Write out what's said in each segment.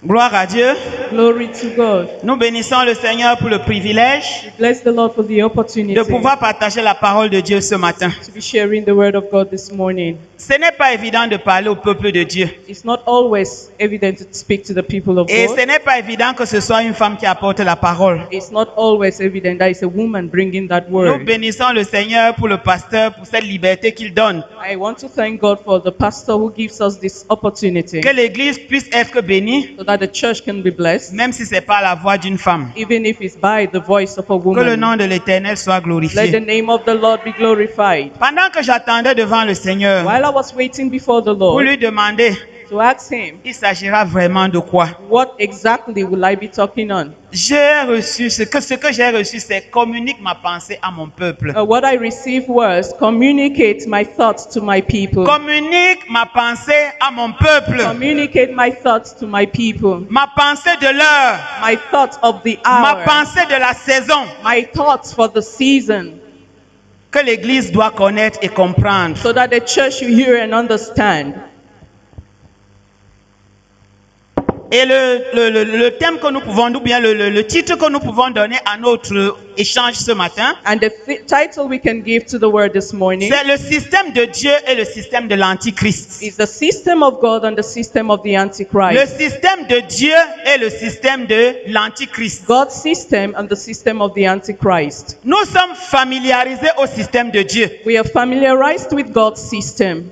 Gloire à Dieu. Glory to God. Nous bénissons le Seigneur pour le privilège Bless the Lord for the opportunity de pouvoir partager la parole de Dieu ce matin. to be sharing the word of God this morning. Ce n'est pas évident de parler au peuple de Dieu. It's not always evident to speak to the people of Et God. ce n'est pas évident que ce soit une femme qui apporte la parole. It's not always evident that it's a woman bringing that Nous word. bénissons le Seigneur pour le pasteur, pour cette liberté qu'il donne. I want to thank God for the pastor who gives us this opportunity Que l'Église puisse être bénie, so that the church can be blessed, même si ce n'est pas la voix d'une femme. even if it's by the voice of a Que le woman. nom de l'Éternel soit Let the glorifié. name of the Lord be glorified. Pendant que j'attendais devant le Seigneur While I was waiting before the pour Lord lui demander, to ask him, il s'agira vraiment de quoi? what exactly will I be talking on? J'ai reçu, ce que j'ai reçu, c'est communique ma pensée à mon peuple. What I received was communicate my thoughts to my people. Communique ma pensée à mon peuple. Communicate my thoughts to my people. Ma pensée de l'heure. My thoughts of the Ma hour. pensée de la saison. My thoughts for the season. Que l'Église doit connaître et comprendre. So that the church should hear and understand. Et le thème que nous pouvons, ou bien le titre que nous pouvons donner à notre échange ce matin, And the title we can give to the word this morning c'est le système de Dieu et le système de l'Antichrist. is the system of God and the system of the Le Antichrist. système de Dieu et le système de l'Antichrist. God's system and the system of the Antichrist. Nous sommes familiarisés au système de Dieu We are familiarized with God's system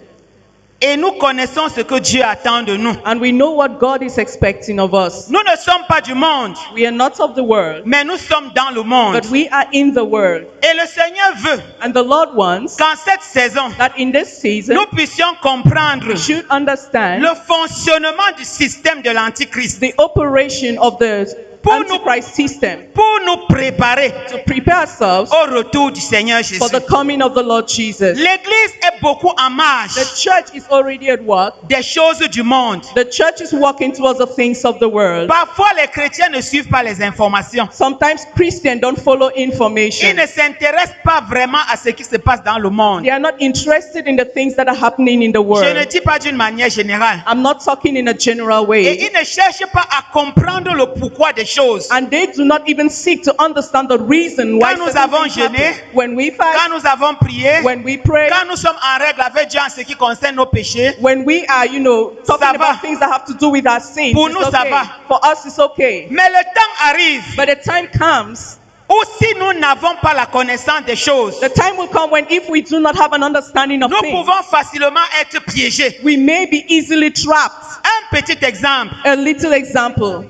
et nous connaissons ce que Dieu attend de nous. and we know what God is expecting of us. Nous ne sommes pas du monde, We are not of the world, mais nous sommes dans le monde. but we are in the world. Et le Seigneur veut And the Lord wants qu'en cette saison, that in this season nous puissions comprendre we should understand le fonctionnement du système de l'Antichrist the operation of the Pour nous- Antichrist system pour nous préparer to prepare ourselves au retour du Seigneur Jésus. for the coming of the Lord Jesus. L'Église est beaucoup en marge The church is already at work. des choses du monde. The church is walking towards the things of the world. Parfois, les chrétiens ne suivent pas les informations. Sometimes Christians don't follow Ils information. ne s'intéressent pas vraiment à ce qui se passe dans le monde. They are not interested in the things that are happening in the Je ne world. dis pas d'une manière générale. I'm not talking in a general Et way. ils ne cherchent pas à comprendre le pourquoi des choses. And they do not even seek to understand the reason why Quand nous certain avons things jeûné, happen. When we Quand fast, nous avons prié, when we pray, quand nous sommes en règle avec Dieu en ce qui concerne nos péchés, when we are, talking Ça va. about things that have to do with our sins, Pour it's nous, ça okay. va. For us, it's okay. mais le temps arrive But the time comes, où si nous n'avons pas la connaissance des choses, the time will come when if we do not have an understanding of nous things, pouvons facilement être piégés. we may be easily trapped. Un petit exemple, A little example,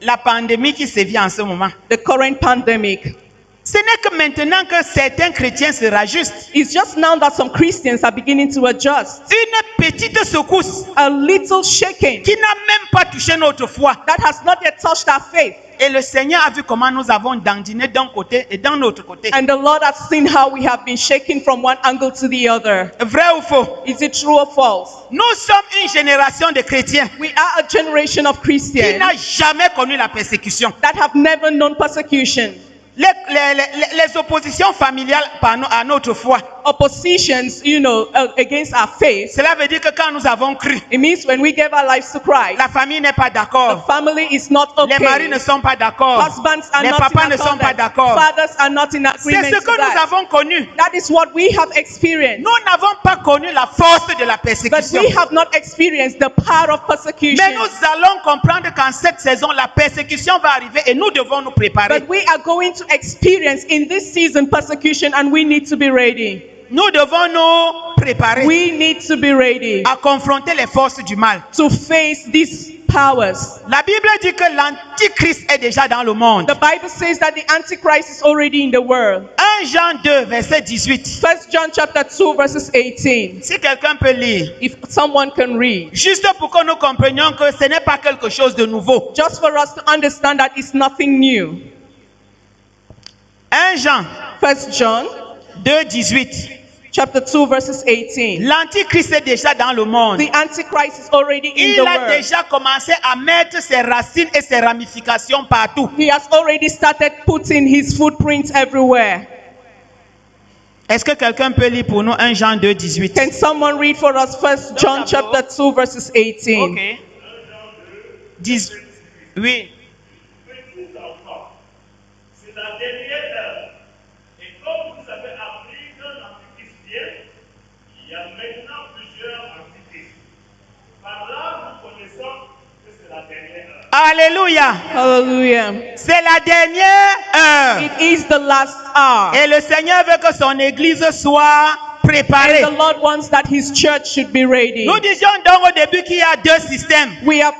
la pandémie qui sévit en ce moment. the current pandemic. Ce n'est que maintenant que certains chrétiens se rajustent. It's just now that some Christians are beginning to adjust. Une petite secousse A little shaking qui n'a même pas touché notre foi. that has not yet touched our faith. Et le Seigneur a vu comment nous avons dandiné d'un côté et d'un autre côté. And the Lord has seen how we have been shaken from one angle to the other. Vrai ou faux? Is it true or false? Nous sommes une génération de chrétiens We are a generation of qui Christians n'a jamais connu la persécution. that have never known persecution. Les oppositions familiales à notre foi. Oppositions, against our faith. Cela veut dire que quand nous avons cru, It means when we gave our lives to Christ, la famille n'est pas the d'accord. family is not Les maris ne okay. sont pas d'accord. Husbands are Les not papas in ne sont pas accordance. d'accord. Fathers are not in C'est agreement ce to que nous that. avons connu. That is what we have experienced. Nous n'avons pas connu la force de la But persécution. we have not experienced the power of persecution. Mais nous allons comprendre qu'en cette saison, la persécution va arriver et nous devons nous préparer. But we are going to experience in this season persecution and we need to be ready. Nous devons nous préparer We need to be ready à confronter les forces du mal. to face these powers. La Bible dit que l'Antichrist est déjà dans le monde. The Bible says that the Antichrist is already in the world. 1 Jean 2, verset 18. 1 John chapter 2 verses 18. Si quelqu'un peut lire, If someone can read. juste pour que nous comprenions que ce n'est pas quelque chose de nouveau. Just for us to understand that it's nothing new. 1 Jean 1 John 2, 18. chapter 2 verses 18. L'Antichrist est déjà dans le monde. The Antichrist is already in Il the a world. déjà commencé à mettre ses racines et ses ramifications partout. He has already started putting his footprints everywhere. Est-ce que quelqu'un peut lire pour nous 1 Jean 2, 18? Can someone read for us 1 John chapter 2 verses 18? Ok. 10. Oui. Petits enfants, c'est la dernière heure. Et comme vous avez appris qu'un antichrist vient, il y a maintenant plusieurs antichrists. Par là, nous connaissons que c'est la dernière heure. Alléluia. Hallelujah. C'est la dernière heure. It is the last hour. Et le Seigneur veut que son église soit préparée. And the Lord wants that his church should be ready. Nous disions donc au début qu'il y a deux systèmes. We are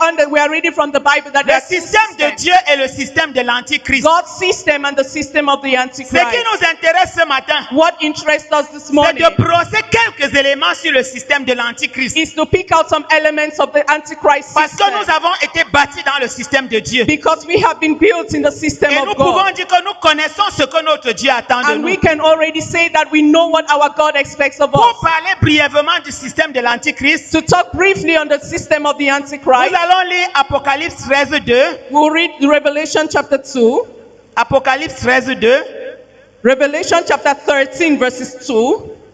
reading from the Bible that Le there's two système de systems. Dieu et le système de l'Antichrist. God's system and the system of the Ce qui Antichrist. nous intéresse ce matin, What interests us this c'est morning de brosser quelques éléments sur le système de l'Antichrist. is to pick out some elements of the Antichrist Parce que system. nous avons été bâtis dans le système de Dieu. Because we have been built in the system Et nous of pouvons God. dire que nous connaissons ce que notre Dieu attend de And we nous. can already say that we know what our God expects of Pour us. parler brièvement du système de l'Antichrist, To talk briefly on the system of the nous Antichrist, allons lire Apocalypse 13, 2. we'll read Revelation chapter 2, Apocalypse 13, 2. Revelation chapter 13 verses 2.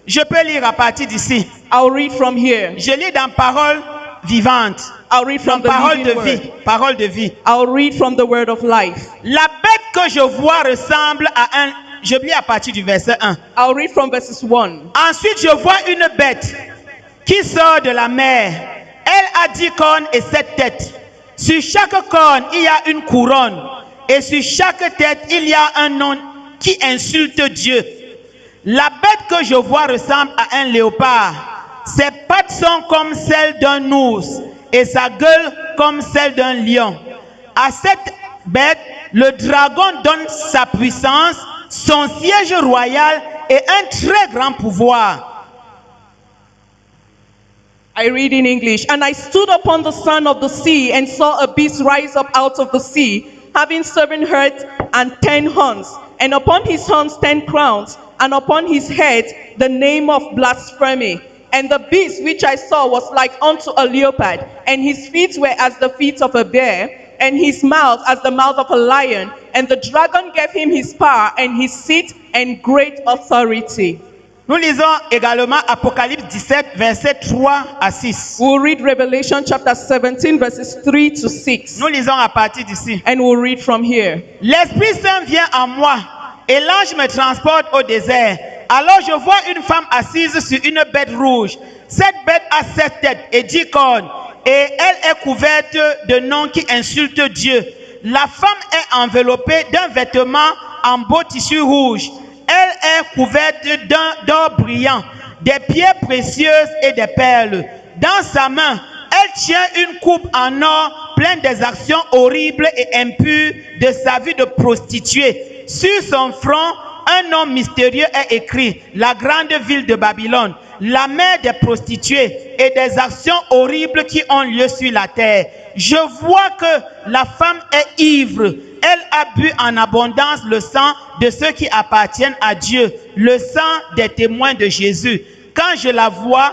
Je peux lire à partir d'ici. I'll read from here. Je lis dans Parole vivante. I'll read from the Parole de living vie. word. Parole de vie. I'll read from the word of life. La bête que je vois ressemble à un... Je lis à partir du verset 1. I'll read from verses 1. Ensuite, je vois une bête qui sort de la mer. Elle a 10 cornes et 7 têtes. Sur chaque corne, il y a une couronne. Et sur chaque tête, il y a un nom qui insulte Dieu. La bête que je vois ressemble à un léopard. Ses pattes sont comme celles d'un ours et sa gueule comme celle d'un lion. À cette bête, le dragon donne sa puissance, son siège royal et un très grand pouvoir. I read in English. And I stood upon the son of the sea and saw a beast rise up out of the sea, having 7 heads and 10 horns, and upon his horns 10 crowns, and upon his head the name of blasphemy. And the beast which I saw was like unto a leopard, and his feet were as the feet of a bear, and his mouth as the mouth of a lion. And the dragon gave him his power and his seat and great authority. Nous lisons également Apocalypse 17, versets 3 à 6. We'll read Revelation chapter 17, verses 3 to 6. Nous lisons à partir d'ici. And we'll read from here. L'Esprit Saint vient en moi et l'ange me transporte au désert. Alors je vois une femme assise sur une bête rouge. Cette bête a 7 têtes et 10 cornes et elle est couverte de noms qui insultent Dieu. La femme est enveloppée d'un vêtement en beau tissu rouge. Elle est couverte d'or brillant, des pierres précieuses et des perles. Dans sa main, elle tient une coupe en or pleine des actions horribles et impures de sa vie de prostituée. Sur son front, un nom mystérieux est écrit, la grande ville de Babylone, la mère des prostituées et des actions horribles qui ont lieu sur la terre. Je vois que la femme est ivre. Elle a bu en abondance le sang de ceux qui appartiennent à Dieu, le sang des témoins de Jésus. Quand je la vois,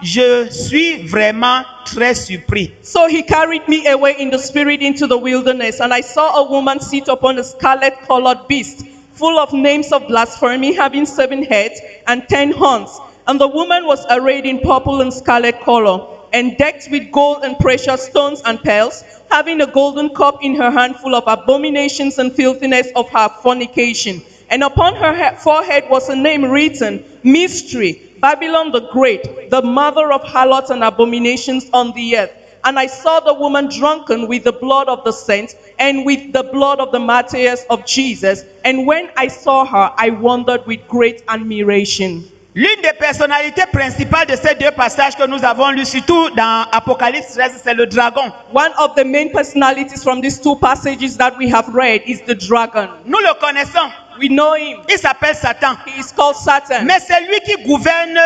je suis vraiment très surpris. So he carried me away in the spirit into the wilderness, and I saw a woman sit upon a scarlet-colored beast, full of names of blasphemy, having 7 heads and 10 horns. And the woman was arrayed in purple and scarlet color, and decked with gold and precious stones and pearls, having a golden cup in her hand full of abominations and filthiness of her fornication. And upon her forehead was a name written, Mystery, Babylon the Great, the mother of harlots and abominations on the earth. And I saw the woman drunken with the blood of the saints and with the blood of the martyrs of Jesus. And when I saw her, I wondered with great admiration. L'une des personnalités principales de ces deux passages que nous avons lus, surtout dans Apocalypse 13, c'est le dragon. One of the main personalities from these 2 passages that we have read is the dragon. Nous le connaissons. We know him. Il s'appelle Satan. He is called Satan. Mais c'est lui qui gouverne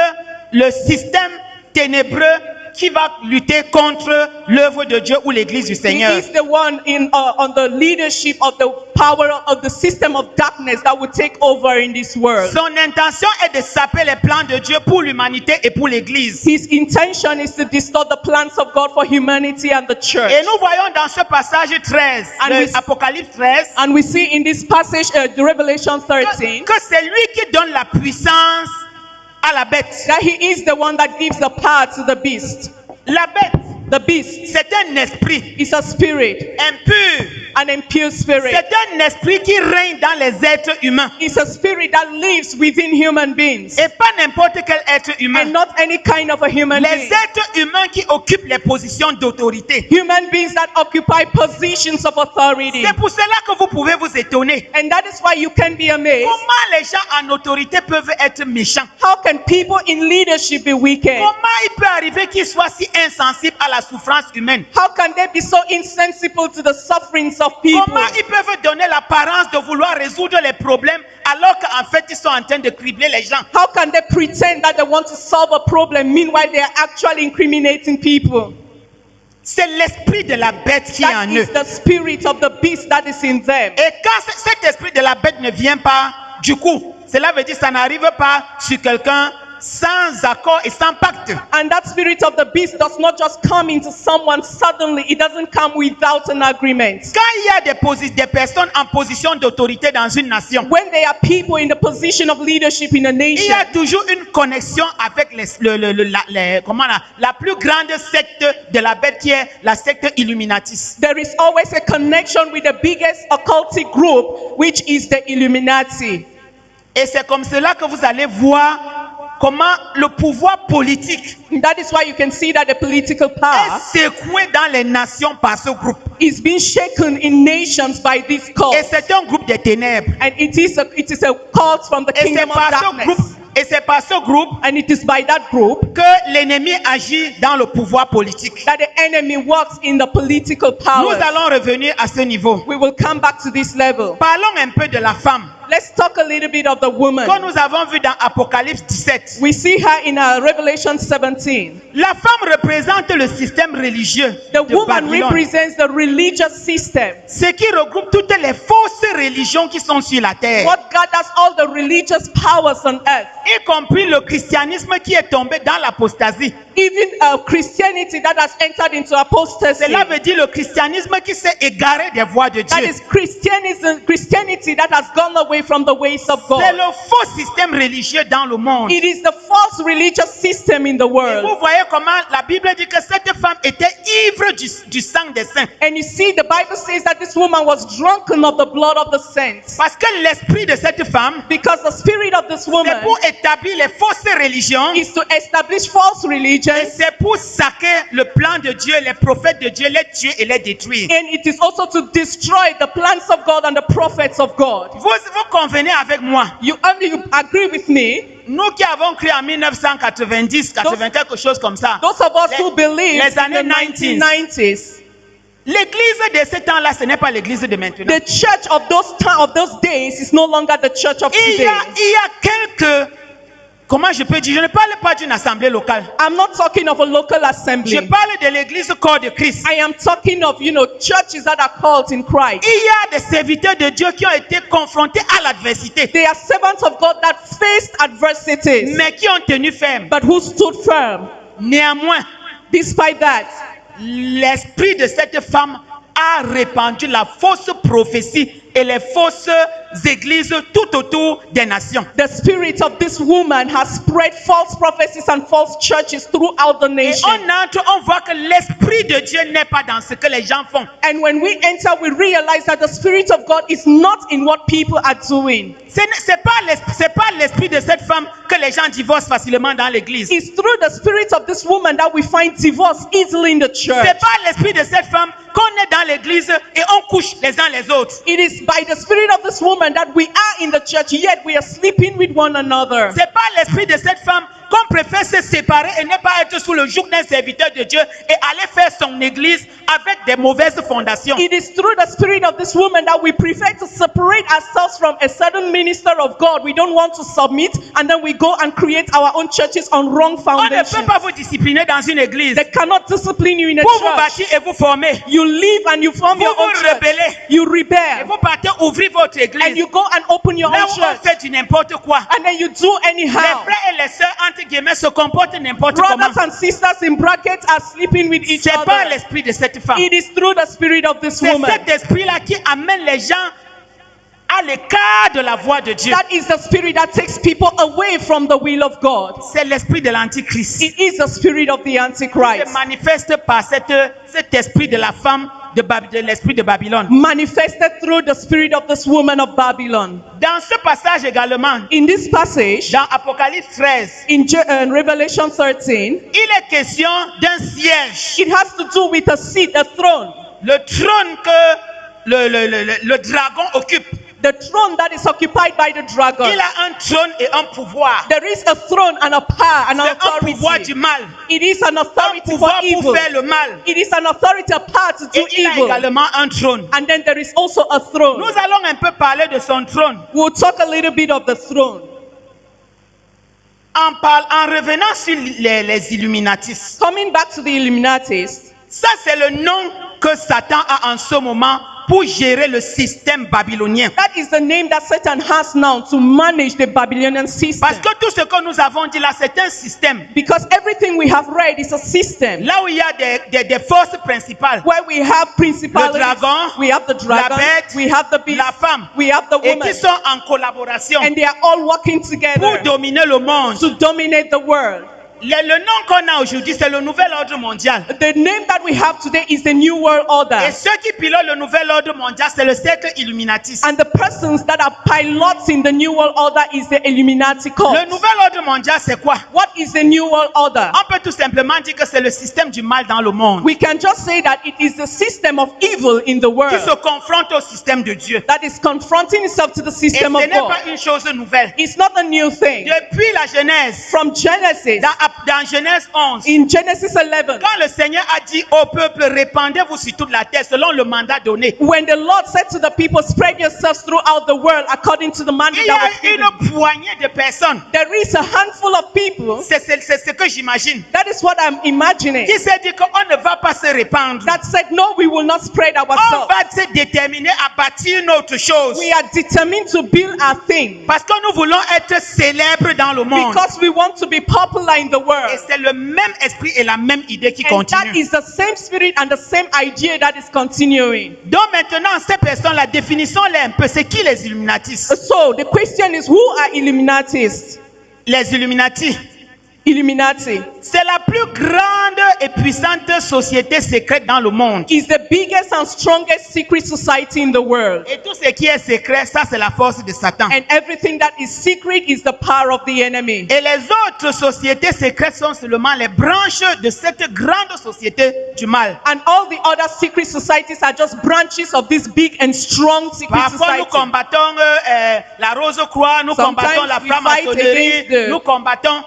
le système ténébreux qui va lutter contre l'œuvre de Dieu ou l'église du He Seigneur. is the one on the leadership of the power of the system of darkness that will take over in this world. Son intention est de saper les plans de Dieu pour l'humanité et pour l'église. His intention is to distort the plans of God for humanity and the church. Et nous voyons dans ce passage 13, And we- Apocalypse 13, And we see in this passage, the Revelation 13, que c'est lui qui donne la puissance à la bête. that he is the one that gives the power to the beast. La bête, The beast c'est un esprit is a spirit, impur. an impure spirit. C'est un esprit qui règne dans les êtres humains. It's a spirit that lives within human beings Et pas n'importe quel être humain. and not any kind of a human Les being. êtres humains qui occupent les positions d'autorité. Human beings that occupy positions of authority. C'est pour cela que vous pouvez vous étonner. And that is why you can be amazed. Comment les gens en autorité peuvent être méchants? How can people in leadership be wicked? Comment il peut arriver qu'ils soient si insensibles à la souffrance humaine? How can they be so insensible to the sufferings of people? Comment ils peuvent donner l'apparence de vouloir résoudre les problèmes alors qu'en fait ils sont en train de cribler les gens? How can they pretend that they want to solve a problem, meanwhile they are actually incriminating people? C'est l'esprit de la bête qui est That en eux. is the spirit of the beast that is in them. Et quand cet esprit de la bête ne vient pas, du coup, cela veut dire que ça n'arrive pas sur quelqu'un sans accord et sans pacte. And that spirit of the beast does not just come into someone suddenly. It doesn't come without an agreement. Quand il y a des personnes en position d'autorité dans une nation, When there are people in the position of leadership in a il nation, y a toujours une connexion avec la plus grande secte de la bête qui est la secte Illuminatis. there is always a connection with the biggest occultic group, which is the Illuminati. Et c'est comme cela que vous allez voir comment le pouvoir politique And that is why you can see that the political power est secoué dans les nations par ce groupe. is being shaken in nations by this cult. Et c'est un groupe des ténèbres. And it is a cult from the Et c'est kingdom of par ce darkness. groupe, et c'est par ce groupe And it is by that group que l'ennemi agit dans le pouvoir politique. that the enemy works in the political Nous power. allons revenir à ce niveau. We will come back to this level. Parlons un peu de la femme Let's talk a little bit of the woman. que nous avons vu dans Apocalypse 17. We see her in Revelation 17. La femme représente le système religieux The de woman Babylone, represents the religious system. ce qui regroupe toutes les fausses religions qui sont sur la terre, What gathers all the religious powers on earth, y compris le christianisme qui est tombé dans l'apostasie. even Christianity that has entered into apostasy. Cela veut dire le christianisme qui s'est égaré des voies de That Dieu. is Christianity that has gone away from the ways of C'est God. le faux système religieux dans le monde. It is the false religious system in the Vous world. voyez comment la Bible dit que cette femme était ivre du sang des saints. And you see, the Bible says that this woman was drunken of the blood of the saints. Parce que l'esprit de cette femme, Because the spirit of this c'est woman pour établir les fausses religions. is to establish false Et religions. c'est pour saquer le plan de Dieu, les prophètes de Dieu, les tuer et les détruire. And it is also to destroy the plans of God and the prophets of God. Vous convenez avec moi. You agree with me? Nous qui avons cru en 1990, 80 quelque chose comme ça. Those of us who believe les in the années 90s. 1990s, L'église de ce temps-là, ce n'est pas l'église de maintenant. the church of those days is no longer the church of Il y today. a quelques... Comment je peux dire? Je ne parle pas d'une assemblée locale. I'm not talking of a local Je assembly. parle de l'église corps de Christ. I am talking of, churches that are called in Christ. Il y a des serviteurs de Dieu qui ont été confrontés à l'adversité, They are servants of God that faced adversities, mais qui ont tenu ferme. but who stood firm. Néanmoins, Despite that, l'esprit de cette femme a répandu la fausse prophétie et les fausses églises tout autour des nations. the spirit of this woman has spread false prophecies and false churches throughout the Et nation. on voit que l'esprit de Dieu n'est pas dans ce que les gens font. And when we enter, we realize that the spirit of God is not in what people are doing. C'est pas l'esprit de cette femme que les gens divorcent facilement dans l'église. It's through the spirit of this woman that we find divorce easily in the church. C'est pas l'esprit de cette femme qu'on est dans l'église et on couche les uns les autres. It is by the spirit of this woman that we are in the church, yet we are sleeping with one another. C'est pas l'esprit de cette femme qu'on préfère se séparer et ne pas être sous le joug d'un serviteur de Dieu et aller faire son église avec des mauvaises fondations. It is through the spirit of this woman that we prefer to separate ourselves from a certain minister of God. We don't want to submit, and then we go and create our own churches on wrong On ne foundations. peut pas vous discipliner dans une église. They cannot discipline you in a Vous vous church. bâtir et vous former. You live and you form Vous your own vous church. rebellez. You Et rebel. vous partez ouvrir votre And église. you go and open your Là own où on church. fait du n'importe quoi. And then you do Les anyhow. frères et les sœurs, entre guillemets, se comportent n'importe comment. Brothers and sisters in brackets are sleeping with each C'est pas other. l'esprit de cette femme. It is through the spirit of this C'est woman. cet esprit-là qui amène les gens à l'écart de la voie de Dieu. That is the spirit that takes people away from the will of God. C'est l'esprit de l'antichrist. It is the spirit of the Se Antichrist, manifeste par cet esprit de la femme de l'esprit de Babylone. manifested through the spirit of this woman of Babylon. Dans ce passage également, In this passage, dans Apocalypse 13, in Revelation 13, il est question d'un siège. it has to do with a seat, a throne. Le trône que le dragon occupe. The throne that is occupied by the dragon. Il a un trône et un pouvoir. There is a throne and a power and C'est an un pouvoir du authority. mal. It is an Un authority for pouvoir pour evil. faire le mal. It is an authority, a power to Et do il a evil. également un trône. And then there is also a throne. Nous allons un peu parler de son trône. We'll talk a little bit of the throne. En revenant sur les Illuminatis. Coming back to the Illuminatis, Ça, c'est le nom que Satan a en ce moment pour gérer le système babylonien. that is the name that Satan has now to manage the Babylonian system. Parce que tout ce que nous avons dit là, c'est un système. Because everything we have read is a system Là où il y a des forces principales. where we have principalities, Le dragon, we have the dragon, la bête, we have the beast, la femme. we have the Et woman, qui sont en collaboration and they are all working pour together dominer le monde. to dominate the world. Le nom qu'on a aujourd'hui, c'est le nouvel ordre mondial. The name that we have today is the New World Order. Et ceux qui pilotent le nouvel ordre mondial, c'est le cercle Illuminatis. And the persons that are pilots in the New World Order is the Illuminati cult. Le nouvel ordre mondial, c'est quoi? What is the New World Order? On peut tout simplement dire que c'est le système du mal dans le monde We can just say that it is the system of evil in the qui world se confronte au système de Dieu. that is confronting itself to the Et ce system of n'est God. pas une chose nouvelle. It's not a new thing. Depuis la Genèse, From Genesis, dans Genèse 11, in Genesis 11, quand le Seigneur a dit au peuple, répandez-vous sur toute la terre selon le mandat donné, when the Lord said to the people, spread yourselves throughout the world according to the mandate il y that was a given, une poignée de personnes, there is a handful of people, c'est ce que j'imagine, that is what I'm imagining, qui s'est dit qu'on ne va pas se répandre. that said, no, we will not spread On ourselves. va se déterminer à bâtir une autre chose. We are determined to build our thing Parce que nous voulons être célèbres dans le monde. because we want to be popular in the world. Et c'est le même esprit et la même idée qui And that continue. is the same spirit and the same idea that is continuing. Donc maintenant, ces personnes, la définition est un peu, c'est qui les Illuminatis? So the question is, who are Illuminatis? Les Illuminati, Illuminati c'est la plus grande et puissante société secrète dans le monde. is the biggest and strongest secret society in the world. Et tout ce qui est secret, ça c'est la force de Satan. And everything that is secret is the power of the enemy. Et les autres sociétés secrètes sont seulement les branches de cette grande société du mal. And all the other secret societies are just branches of this big and strong secret Parfois, nous society. combattons la Rose-Croix, nous Sometimes combattons la we fight franc-maçonnerie, against the- nous combattons.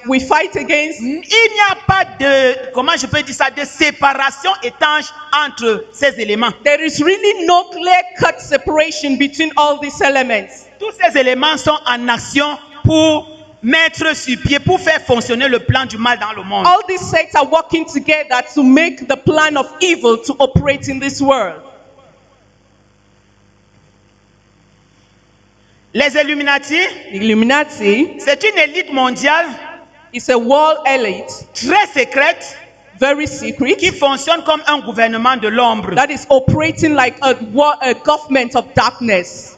We fight against. Il n'y a pas de, comment je peux dire ça, de séparation étanche entre ces éléments. There is really no clear-cut separation between all these elements. Tous ces éléments sont en action pour mettre sur pied, pour faire fonctionner le plan du mal dans le monde. All these sects are working together to make the plan of evil to operate in this world. Les Illuminati, The Illuminati c'est une élite mondiale is a world elite, très secrète very secret, qui fonctionne comme un gouvernement de l'ombre. that is operating like a government of darkness.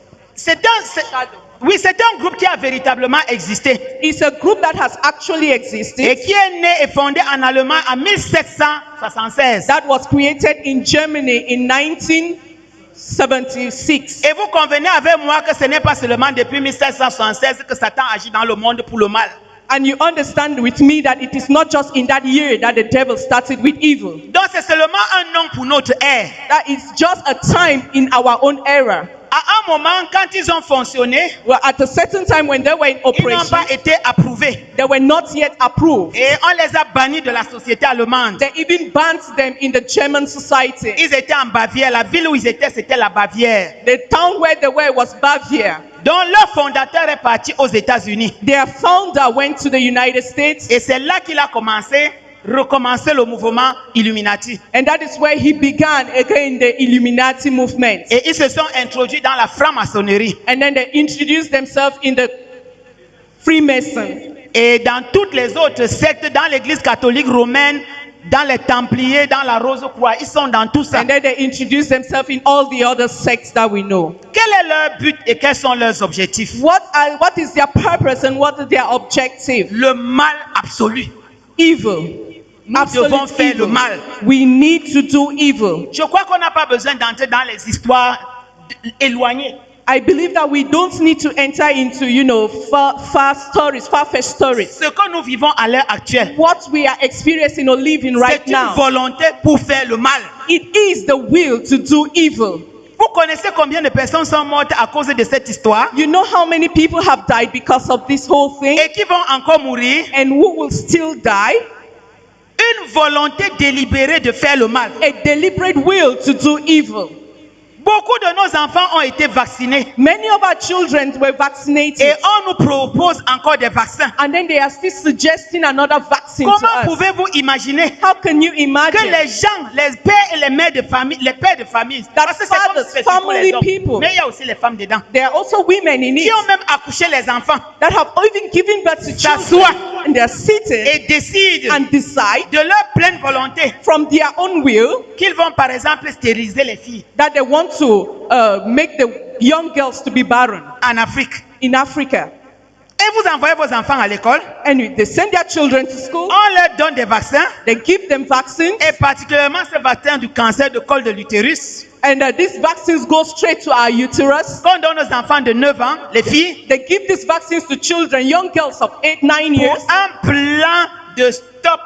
Oui, c'est un groupe qui a véritablement existé It's a group that has actually existed, et qui est né et fondé en Allemagne en 1776. that was created in Germany in 1976. Et vous convenez avec moi que ce n'est pas seulement depuis 1776 que Satan agit dans le monde pour le mal. And you understand with me that it is not just in that year that the devil started with evil. Donc c'est seulement un nom pour notre ère. That is just a time in our own era. À un moment, quand ils ont fonctionné, Well, at a certain time when they were in ils n'ont operation, pas été approuvés. they were not yet approved. Et on les a bannis de la société allemande. They even banned them in the German society. Ils étaient en Bavière. La ville où ils étaient, c'était la Bavière. The town where they were was Bavaria. Donc leur fondateur est parti aux États-Unis. Their founder went to the United States, Et c'est là qu'il a recommencé le mouvement Illuminati. and that is where he began again the Illuminati movement. Et ils se sont introduits dans la franc-maçonnerie. And then they introduced themselves in the Freemason. Et dans toutes les autres sectes, dans l'église catholique romaine, dans les Templiers, dans la Rose-Croix. Ils sont dans tout ça. And then they introduce themselves in all the other sects that we know. Quel est leur but et quels sont leurs objectifs? What is their purpose and what is their objective? Le mal absolu. Evil. Nous devons faire le mal. We need to do evil. Je crois qu'on n'a pas besoin d'entrer dans les histoires éloignées. I believe that we don't need to enter into, far-fetched stories. Ce que nous vivons à l'heure actuelle, What we are experiencing or living right c'est une now, volonté pour faire le mal. it is the will to do evil. Vous connaissez combien de personnes sont mortes à cause de cette histoire You know how many people have died because of this whole thing et qui vont encore mourir? and who will still die? Une volonté délibérée de faire le mal. A deliberate will to do evil. Beaucoup de nos enfants ont été vaccinés Many of our children were et vaccinated, on nous propose encore des vaccins. and then they are still suggesting another vaccine to Comment us. pouvez-vous imaginer How can you que imagine les gens, les pères et les mères de famille, les pères de famille, parce que c'est comme fathers, si c'est pour les family hommes, people. mais il y a aussi les femmes dedans, there are also women in qui it ont même accouché les enfants that have even given birth to children, S'assoient and they are seated et décident and decide de leur pleine volonté from their own will qu'ils vont par exemple stériliser les filles that they want to make the young girls to be barren en Afrique. in Africa. Et vous envoyez vos enfants à l'école, And they send their children to school, on leur donne des vaccins, they give them vaccines, et particulièrement ce vaccin du cancer de col de l'utérus, and these vaccines go straight to our uterus. qu'on donne aux enfants de 9 ans, les filles, They give these vaccines to children, young girls of 8, 9 pour years, un plan de stop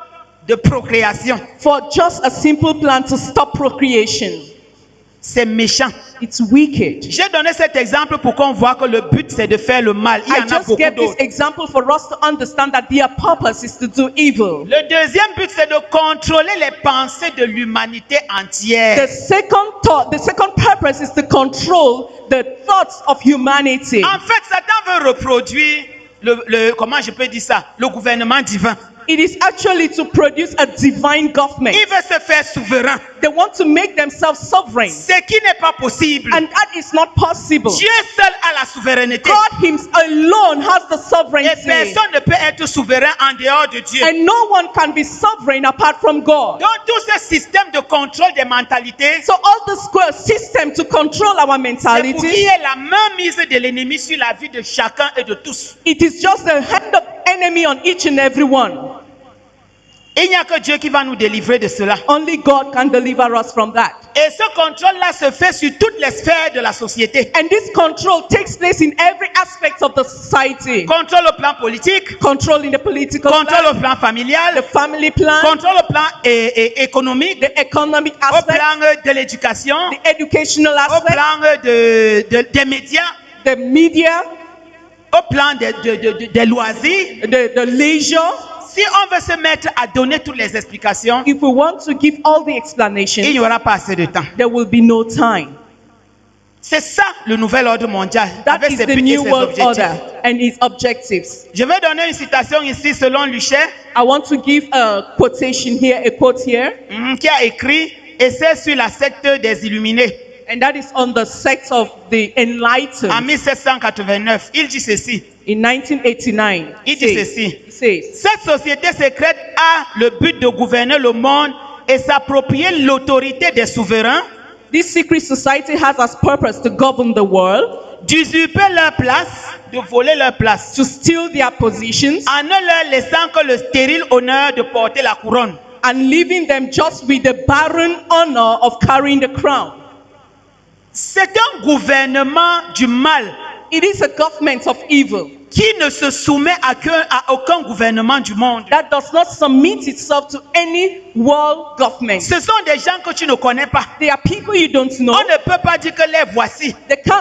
de procréation. for just a simple plan to stop procreation. C'est méchant. It's wicked. J'ai donné cet exemple pour qu'on voit que le but c'est de faire le mal. Il y I en a just beaucoup gave this d'autres. example for us to understand that their purpose is to do evil. Le deuxième but c'est de contrôler les pensées de l'humanité entière. The second purpose is to control the thoughts of humanity. En fait, Satan veut reproduire comment je peux dire ça, le gouvernement divin. It is actually to produce a divine government. Il veut se faire souverain. They want to make themselves sovereign. Ce qui n'est pas possible. And that is not possible. Dieu seul a la souveraineté. God himself alone has the Et sovereignty. personne ne peut être souverain en dehors de Dieu. And no one can be sovereign apart from God. Donc tout ce système de contrôle des mentalités, So all the square system to control our c'est pour qu'il y mentality, ait la mainmise de l'ennemi sur la vie de chacun et de tous. it is just the hand of enemy on each and every one. Il n'y a que Dieu qui va nous délivrer de cela. Only God can deliver us from that. Et ce contrôle-là se fait sur toutes les sphères de la société. And this control takes place in every aspect of the society. Contrôle au plan politique, Control in the political contrôle au plan, plan familial, the family plan, contrôle au plan économique, the economic au aspect, plan de l'éducation, the educational au aspect, plan des médias, the media, au plan des loisirs. the leisure. Si on veut se mettre à donner toutes les explications, If we want to give all the il n'y explanations, aura pas assez de temps. there will be no time. C'est ça le nouvel ordre mondial That avec is ses the buts et new ses world objectifs. order and its objectives. Je vais donner une citation ici selon Luchet, I want to give a quotation here, a quote here, qui a écrit « Essai sur la secte des Illuminés and that is on the sect of the en enlightened 1789 ». Il dit ceci, in 1989. il dit ceci. It says, Cette société secrète a le but de gouverner le monde et s'approprier l'autorité des souverains, this secret society has as purpose to govern the world, d'usurper leur place, de voler leur place, to steal their positions, en ne leur laissant que le stérile honneur de porter la couronne. and leaving them just with the barren honor of carrying the crown. C'est un gouvernement du mal It is a government of evil qui ne se soumet à aucun gouvernement du monde. that does not submit itself to any world government. Ce sont des gens que tu ne connais pas. They are people you don't know. On ne peut pas dire que les voici.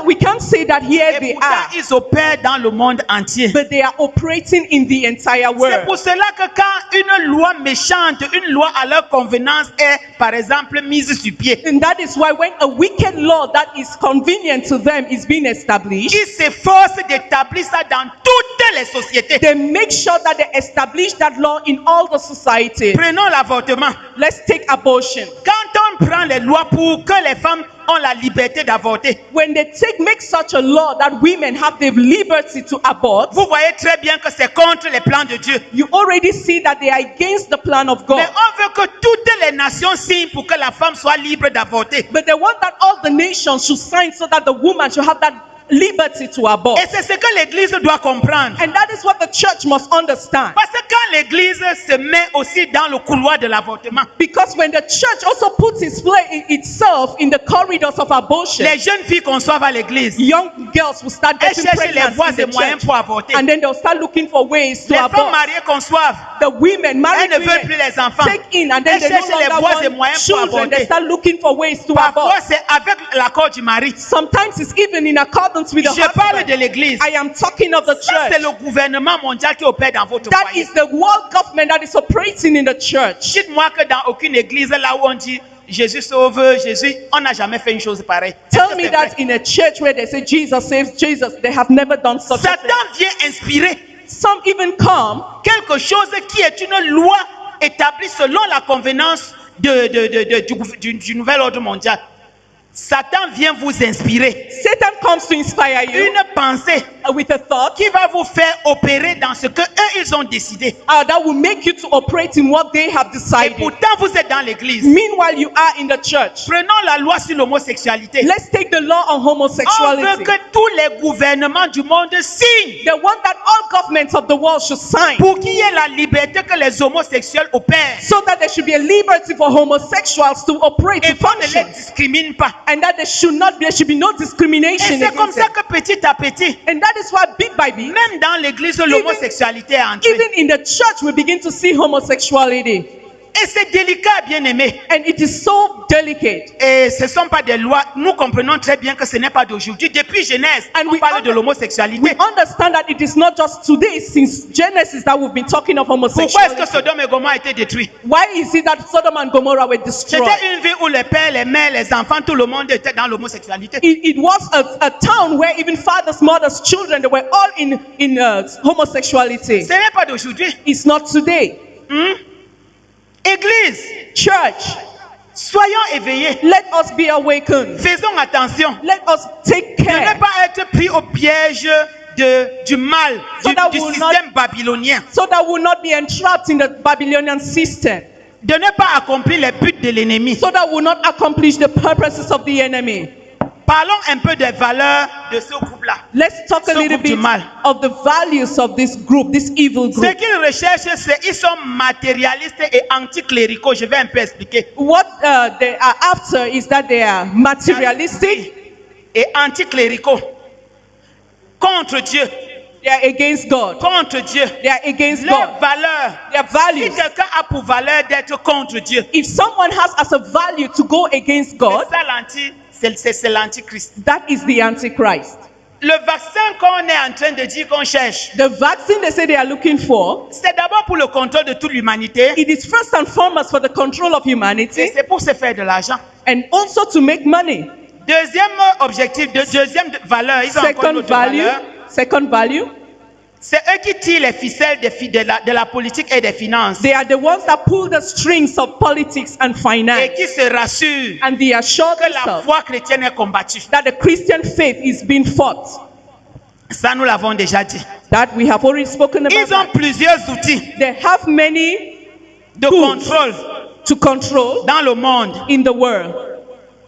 We can't say that here Et they pourtant, are, ils opèrent dans le monde entier. but they are operating in the entire C'est world. pour cela que quand une loi méchante, une loi à leur convenance est, par exemple, mise sur pied, And that is why when a wicked law that is convenient to them is being established, ils s'efforcent d'établir ça dans toutes les sociétés. they make sure that they establish that law in all the society. Prenons l'avortement. Let's take abortion. Quand on homme prend les lois pour que les femmes ont la liberté d'avorter, when they make such a law that women have the liberty to abort, vous voyez très bien que c'est contre les plans de Dieu. you already see that they are against the plan of Mais God. on veut que toutes les nations signent pour que la femme soit libre d'avorter. But they want that all the nations should sign so that the woman should have that liberty to abort. Et c'est ce que l'Église doit comprendre. And that is what the church must understand. Parce que quand l'Église se met aussi dans le couloir de l'avortement, Because when the church also puts itself in the corridors of abortion, les jeunes filles conçoivent à l'Église. young girls will start Elles getting cherchent les pregnant voies in et the moyens church. pour avorter. And then they'll start looking for ways to Les femmes abort. mariées conçoivent. The women, married Elles ne veulent women, plus les enfants. take in and then Elles they no cherchent les longer voies et want moyens pour children. They avorter. start looking for ways to Parfois, abort. c'est avec l'accord du mari. Sometimes it's even in accordance with the Je parle husband. de l'Église. I am talking of the Ça, c'est church. le gouvernement mondial qui opère dans votre That foyer. is the world government that is operating in the church. Dites-moi que dans aucune église, là où on dit Jésus sauve, Jésus, on n'a jamais fait une chose pareille. Est-ce Tell que me c'est that vrai? in a church where they say Jesus saves Jesus, they have never done such a thing. Satan vient inspirer Some even come quelque chose qui est une loi établie selon la convenance du nouvel ordre mondial. Satan vient vous inspirer Satan comes to inspire you une pensée with a thought qui va vous faire opérer dans ce que eux ils ont décidé. that will make you to operate in what they have Et decided. pourtant vous êtes dans l'église. Meanwhile, you are in the church. Prenons la loi sur l'homosexualité. Let's take the law on On veut homosexuality. que tous les gouvernements du monde signent They want that all governments of the world should sign pour qu'il y ait la liberté que les homosexuels opèrent. so that there should be a liberty for homosexuals to operate, Et to qu'on ne les function, discrimine pas. and that there should be no Et discrimination c'est comme against ça them. que petit à petit, And that is why bit by bit, même dans l'église, l'homosexualité est entrée. even in the church, we begin to see homosexuality. Et c'est délicat, bien aimé. And it is so delicate. Et ce ne sont pas des lois. Nous comprenons très bien que ce n'est pas d'aujourd'hui. Depuis Genèse, And on we parle de We l'homosexualité. understand that it is not just today, since Genesis, that we've been talking of Pourquoi est-ce homosexuality. que Sodome et Gomorrhe a été détruits? Why is it that Sodom and Gomorrah were destroyed? C'était une vie où les pères, les mères, les enfants, tout le monde était dans l'homosexualité. It was a town where even fathers, mothers, children, they were all in homosexuality. Ce n'est pas d'aujourd'hui. It's not today. Église, Church, soyons éveillés. let us be awakened. Faisons attention Let us take de ne care pas être pris au piège du mal, So that du will système babylonien. so that we will not be entrapped in the Babylonian system, De ne pas accomplir les buts de l'ennemi. so that we will not accomplish the purposes of the enemy. Parlons un peu des valeurs de ce groupe-là. Let's talk a Ce little groupe du bit mal. of the values of this group, this evil Ce group. qu'ils recherchent, c'est qu'ils sont matérialistes et anticléricaux. Je vais un peu expliquer. What they are after is that they are materialistic, Et anticléricaux. Contre Dieu. they are against God, Contre Dieu. they are against Leurs God, valeurs. their Si values. quelqu'un a pour valeur d'être contre Dieu, If someone has as a value to go against God, c'est ça c'est l'antichrist. that is the Antichrist. Le vaccin qu'on est en train de dire qu'on cherche, The vaccine they say they are looking for, c'est d'abord pour le contrôle de toute l'humanité it is first and foremost for the control of et humanity c'est pour se faire de l'argent. and also to make money. Deuxième objectif, deuxième valeur, ils ont encore une Second autre value, valeur. second value, C'est eux qui tirent les ficelles de la politique et des finances they are the ones that pull the strings of politics and et finance, qui se rassurent and they assure que la themselves foi chrétienne est combattue. that the Christian faith is being fought. Ça, nous l'avons déjà dit. That we have already spoken about. Ils ont That. plusieurs outils They have many de Tools. contrôle to control dans le monde. in the world.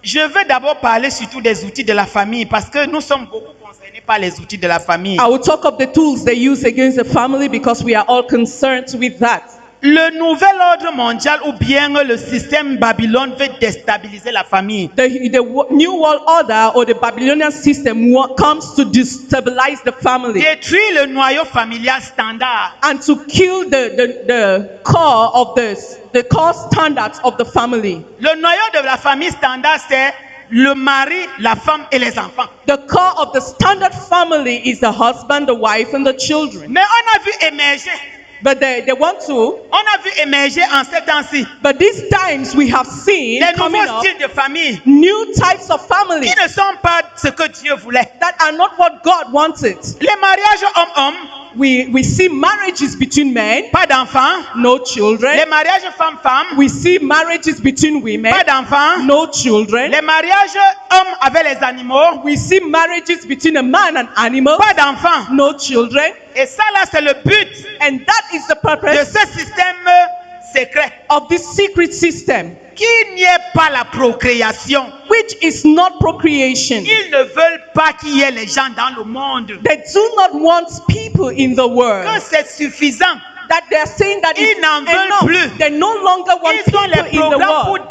Je veux d'abord parler surtout des outils de la famille parce que nous sommes beaucoup concernés par les outils de la famille. I will talk of the tools they use against the family because we are all concerned with that. Le nouvel ordre mondial ou bien le système Babylone veut déstabiliser la famille. The New World Order or the Babylonian system comes to destabilize the family Détruire le noyau familial standard. and to kill the core of the core standards of the family. Le noyau de la famille standard, c'est le mari, la femme et les enfants. The core of the standard family is the husband, the wife, and the children. Mais on a vu émerger, But they want to. on a vu émerger en ces temps-ci But these times we have seen des coming nouveaux up styles de famille new types of families qui ne sont pas ce que Dieu voulait. that are not what God wanted. Les mariages homme-homme, We see marriages between men, pas d'enfants. no children. Les mariages femmes-femmes, We see marriages between women, pas d'enfants. no children. Les mariages hommes avec les animaux, We see marriages between a man and animal, pas d'enfants. no children. Et ça là, c'est le but And that is the de purpose ce système secret. of this secret system, Qu'il n'y ait pas la procréation. which is not procreation. Ils ne veulent pas qu'il y ait les gens dans le monde. They do not want people in the Quand world. c'est suffisant, That they are saying that Ils it's n'en veulent enough. plus. They no longer want ils people ont les in the programmes pour world.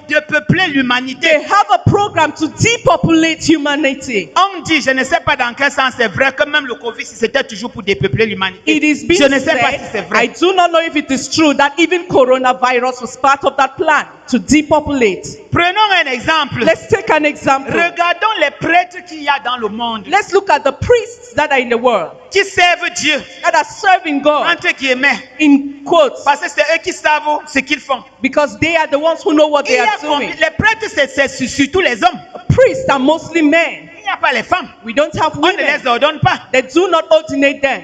dépeupler They l'humanité. have a program to depopulate humanity. On dit, je ne sais pas dans quel sens c'est vrai, que même le Covid, c'était toujours pour dépeupler l'humanité. It is being Je ne sais pas si c'est said, I vrai. do not know if it is true that even coronavirus was part of that plan to depopulate. Prenons un exemple. Let's take an example. Regardons les prêtres qu'il y a dans le monde Let's look at the priests that are in the world, qui servent Dieu, that are serving God, entre guillemets, in quotes, parce que c'est eux qui savent ce qu'ils font. because they are the ones who know what Il they y a are doing. les prêtres, c'est surtout les hommes. Priests are mostly men. Il n'y a pas les femmes. We don't have On ne women. les ordonne pas. They do not ordinate them.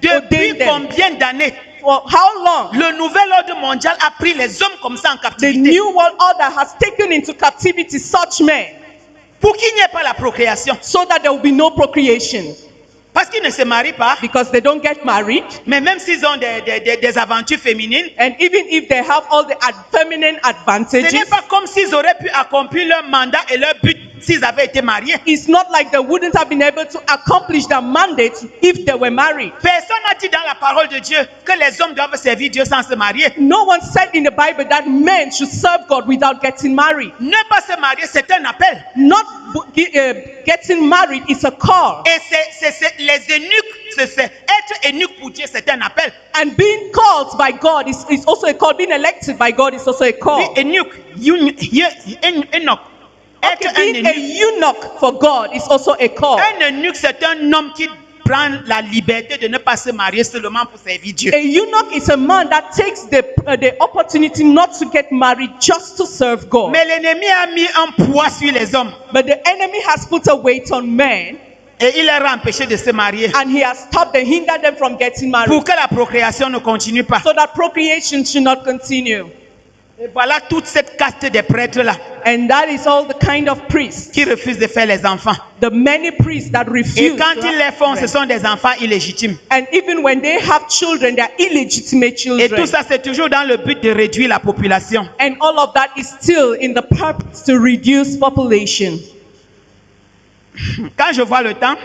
Depuis Ordain them. combien d'années For how long? le nouvel ordre mondial a pris les hommes comme ça en The captivité New World Order has taken into captivity such men pour qu'il n'y ait pas la procréation? so that there will be no procreation, Parce qu'ils ne se marient pas, because they don't get married. mais même s'ils ont des aventures féminines, And even if they have all the feminine ce advantages, n'est pas comme s'ils auraient pu accomplir leur mandat et leur but s'ils avaient été mariés. it's not like they wouldn't have been able to accomplish their mandate if they were married. Personne n'a dit dans la parole de Dieu que les hommes doivent servir Dieu sans se marier. No one said in the Bible that men should serve God without getting married. Ne pas se marier, c'est un appel. Not getting married is a call. Et c'est les eunuques, c'est être eunuque pour Dieu, c'est un appel. And being called by God is also a call. Being elected by God is also a Oui, call. eunuque, Enoch. Okay, Être un being a eunuque. eunuch for God is also a call. Un eunuque, c'est un homme qui prend la liberté de ne pas se marier seulement pour servir Dieu. A eunuch is a man that takes the opportunity not to get married just to serve God. Mais l'ennemi a mis un poids sur les hommes But the enemy has put a weight on men, et il leur a empêché de se marier and he has stopped and hindered them from getting married, pour que la procréation ne continue pas. so that procreation should not continue. Et voilà toute cette caste des prêtres-là And that is all the kind of priests, qui refusent de faire les enfants. the many priests that Et refuse. quand to ils have les font, ce children. sont des enfants illégitimes. And even when they have children, they are illegitimate Et tout children. ça, c'est toujours dans le but de réduire la population. And all of that is still in the purpose to reduce population. Quand je vois le temps,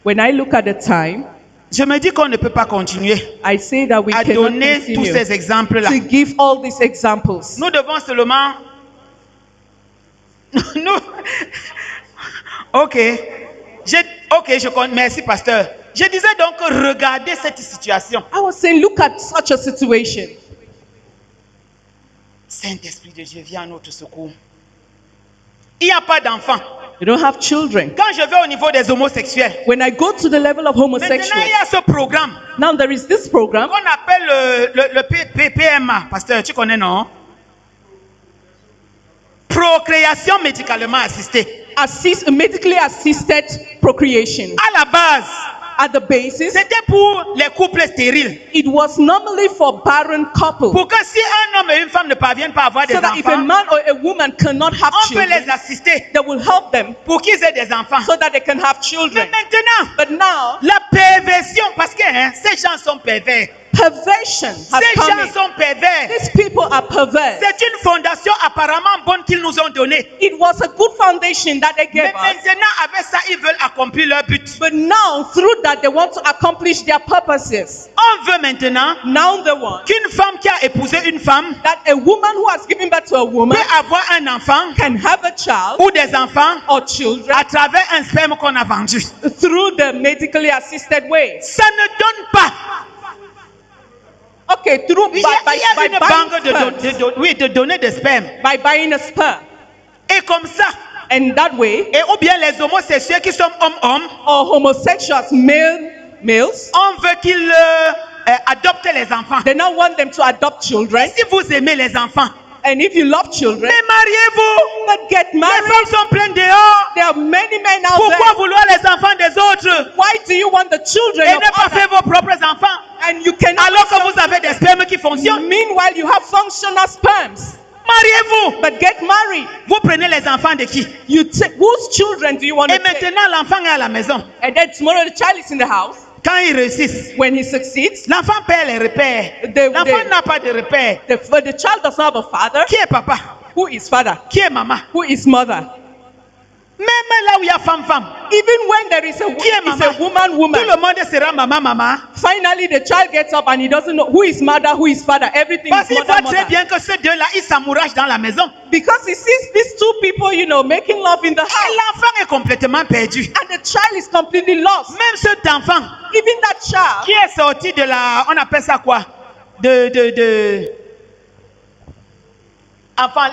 When I look at the time, je me dis qu'on ne peut pas continuer I say that we à cannot donner tous continue ces exemples-là. to give all these examples. Nous devons seulement... Nous... Ok. Je compte. Merci, pasteur. Je disais donc, regardez cette situation. I was saying, look at such a situation. Saint-Esprit de Dieu, viens à notre secours. Il n'y a pas d'enfants. You don't have children. Quand je vais au niveau des homosexuels, When I go to the level of maintenant il homosexuals, y a ce programme now there is this program qu'on appelle le PMA. Pasteur, tu connais, non? Procréation médicalement assistée. medically assisted procreation. À la base, At the basis, c'était pour les couples stériles. it was normally for barren couples. Pour que si un homme et une femme ne parviennent pas à avoir des So that if a enfants, man or a woman cannot have on peut children, les assister they will help them pour qu'ils aient des enfants. so that they can have Mais children. maintenant, But now, la perversion, parce que ces gens sont pervers. perversion has Ces come gens in. sont pervers. These people are perverse. C'est une fondation apparemment bonne qu'ils nous ont donnée. It was a good foundation that they Mais gave us. maintenant, avec ça, ils veulent accomplir leur but. But now, through that, they want to accomplish their purposes. On veut maintenant Now they want qu'une femme qui a épousé une femme that a woman who has given birth to a woman peut avoir un enfant can have a child ou des enfants or children à travers un sperme qu'on a vendu. through the medically assisted way. Ça ne donne pas. Okay, through Il y a by une buying banque sperm, de données de sperme. by buying a sperm, Et comme ça, and that way, et ou bien les homosexuels qui sont hommes-hommes, or homosexuals, males, on veut qu'ils adoptent les enfants. they now want them to adopt children. Si vous aimez les enfants, And if you love children, Mais mariez-vous. but get Les married. femmes sont pleines dehors. There are many men out Pourquoi there. vouloir les enfants des autres Why do you want the children et of ne pas others? faire vos propres enfants And you cannot. alors que vous avez des spermes qui fonctionnent? Meanwhile, you have functional sperms. Mariez-vous. But get married. Vous prenez les enfants de qui? You take whose children do you want Et to take? maintenant, l'enfant est à la maison. And then tomorrow the child is in the house. Quand il réussit, When he succeeds, l'enfant perd les repères. They- L'enfant they- n'a pas de repères. the child does not have a father. Qui est papa? Who is father? Qui est maman? Who is mother? Même là où il y a femme, Even when there is qui est is maman? a woman, Tout le monde sera maman. finally the child gets up and he doesn't know who is mother, who is father. Everything Parce is qu'il voit mother, très mother. bien que ces deux-là, ils s'amouragent dans la maison. Because he sees these two people, making love in the Et house. l'enfant est complètement perdu. And the child is completely lost. Même cet enfant Even that child qui est sorti de la... On appelle ça quoi?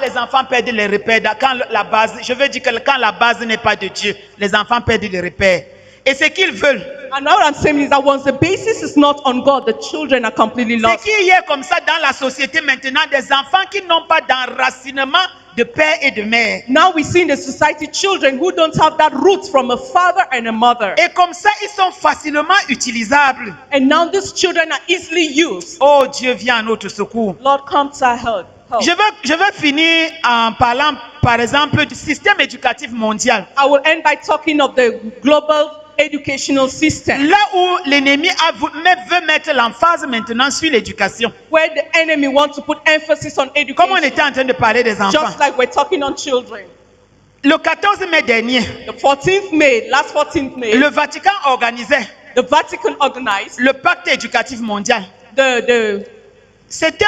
Les enfants perdent les repères. Quand la base, je veux dire que quand la base n'est pas de Dieu, les enfants perdent les repères. Et ce qu'ils veulent, And now what I'm saying is that once the basis is not on God, the children are completely c'est lost. qu'il y a comme ça dans la société maintenant des enfants qui n'ont pas d'enracinement de père et de mère. Now we see in the society children who don't have that root from a father and a mother. Et comme ça, ils sont facilement utilisables. And now these children are easily used. Oh, Dieu vient à notre secours. Lord, come to our help. Je veux finir en parlant, par exemple, du système éducatif mondial. I will end by talking of the global educational system, Là où l'ennemi veut mettre l'emphase maintenant sur l'éducation. where the enemy wants to put emphasis on Comme on education, était en train de parler des enfants. just like we're talking on children. Le 14 mai dernier, The 14th May, last 14th May, le Vatican organisait the Vatican organized le pacte éducatif mondial. the C'est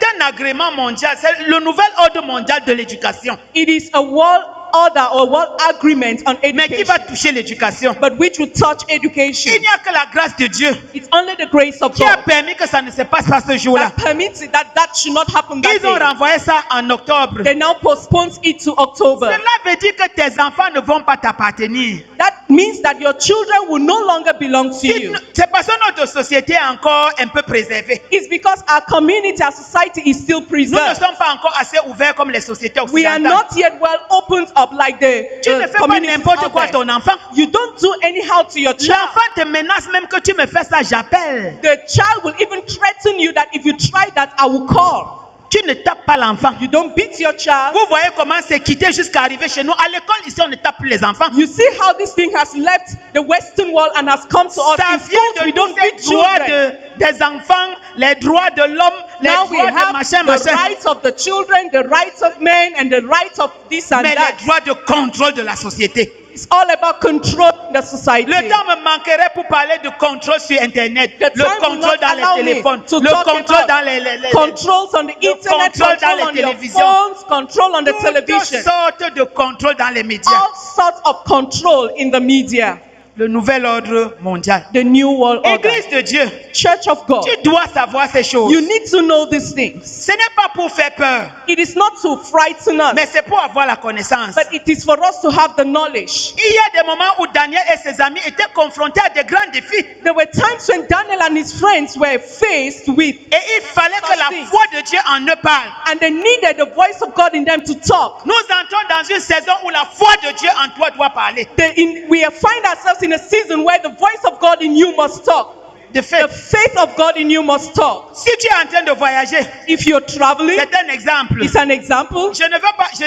un agrément mondial, c'est le nouvel ordre mondial de l'éducation. it is a world order or world agreement on Mais qui va education, toucher l'éducation? but which will touch education. Il n'y a que la grâce de Dieu It's only the grace of qui a God permis que ça ne se passe pas ce jour-là. that permits it, that should not happen that Ils ont day. renvoyé ça en octobre. They now postpone it to October. Cela veut dire que tes enfants ne vont pas t'appartenir. That means that your children will no longer belong to you. C'est parce que notre société est encore un peu préservée. It's because our community, our society is still Nous ne preserved. sommes pas encore assez ouverts comme les sociétés We are occidentales. not yet well opened up like the Tu ne fais pas communities n'importe out quoi à there. ton enfant. You don't do anyhow to your child. L'enfant te menace même que tu me fais ça, j'appelle. The child will even threaten you that if you try that, I will call. Tu ne tapes pas l'enfant. You don't beat your child. Vous voyez comment c'est quitté jusqu'à arriver chez nous. À l'école, ici, on ne tape plus les enfants. You see how this thing has left the Western world and has come to us. Ça In vient schools, de we don't tous ces beat droits children. des enfants, les droits de l'homme, les Now we droits de have machin, the machin. rights of the children, the rights of men, and the rights of this and Mais that. les droits de contrôle de la société. It's all about control in the society. Le temps me manquerait pour parler de contrôle sur Internet, The le time will contrôle not dans allow les me téléphones, to le talk contrôle about dans les controls on the internet, control dans control les on your télévisions. phones, control on the toutes television. sortes de contrôles dans les médias. All sorts of control in the media. Le nouvel ordre mondial. The new world order. Église de Dieu, Church of God. tu dois savoir ces choses. You need to know these things. Ce n'est pas pour faire peur, It is not to frighten us, mais c'est pour avoir la connaissance. but it is for us to have the knowledge. Il y a des moments où Daniel et ses amis étaient confrontés à des grands défis. There were times when Daniel and his friends were faced with, Et il fallait que la Things. voix de Dieu en eux parle. and they needed the voice of God in them to talk. Nous entrons dans une saison où la voix de Dieu en toi doit parler. We find ourselves in a season where the voice of God in you must talk. De fait, The faith of God in you must talk. si tu es en train de voyager, If you're traveling, c'est un exemple. it's an example. Je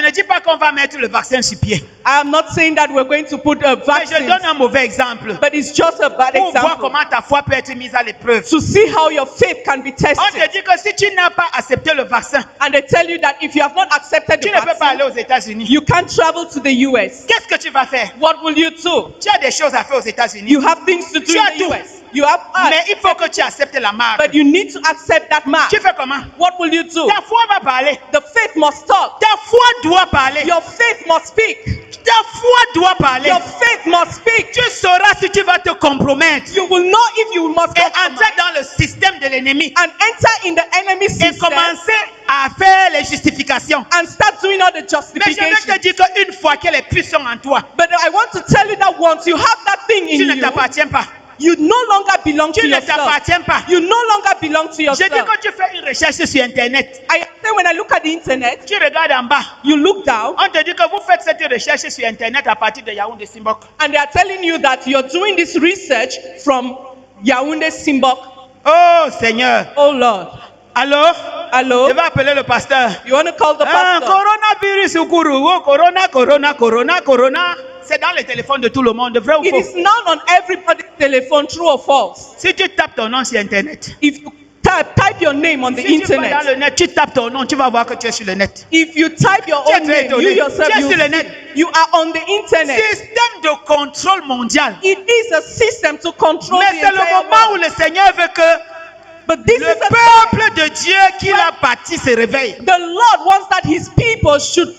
ne dis pas qu'on va mettre le vaccin sur pied. I am not saying that we're going to put a Mais je vaccine, donne un mauvais exemple. but it's just a bad Pour voir example comment ta foi peut être mise à l'épreuve. to see how your faith can be On te tested. dit que si tu n'as pas accepté le vaccin, And they tell you that if you have not accepted tu the ne peux pas vaccine, aller aux États-Unis. you can't travel to the US. Qu'est-ce que tu vas faire? What will you do? Tu as des choses à faire aux États-Unis. You have things to do Tu as in the tout. US. You have Mais art, il faut que tu acceptes la marque. but you need to accept that mark. Tu fais comment? What will you do? Ta foi va parler. The faith must talk. Ta foi doit parler. Your faith must speak. Ta foi doit parler. Your faith must speak. Tu sauras si tu vas te compromettre You will know if you must et compromise entrer dans le système de l'ennemi and enter in the enemy et system commencer à faire les justifications. and start doing all the Mais je vais justification. te dire qu'une fois que les puces sont en toi, But I want to tell you that once you have that thing tu in ne you, t'appartiens pas. You no longer belong to Tu ne yourself. t'appartiens pas. You no longer belong to Je dis yourself. que tu fais une recherche sur Internet. I say when I look at the internet, Tu regardes en bas. you look down On te dit que vous faites cette recherche sur Internet à partir de Yaoundé Simbok. and they are telling you that you're doing this research from Yaoundé Simbok. Oh Seigneur. Oh Lord. Allô? Hello? Je vais appeler le pasteur. You want to call the Ah, pastor? coronavirus ou courou. Oh, corona. C'est dans le téléphone de tout le monde, vrai ou It faux? is now on everybody's telephone, true or false. Si tu tapes ton nom sur Internet, If you type your name on the si tu vas dans internet, le net, tu tapes ton nom, tu vas voir que tu es sur le net. if you type your Tu es own très name, you étonné. yourself, Tu es sur le net. you are on the internet. Système de contrôle mondial. It is a system to control Mais the c'est le entire moment où world. le Seigneur veut que But this le is a time peuple de Dieu qu'il a bâti se réveille. the Lord wants that His people should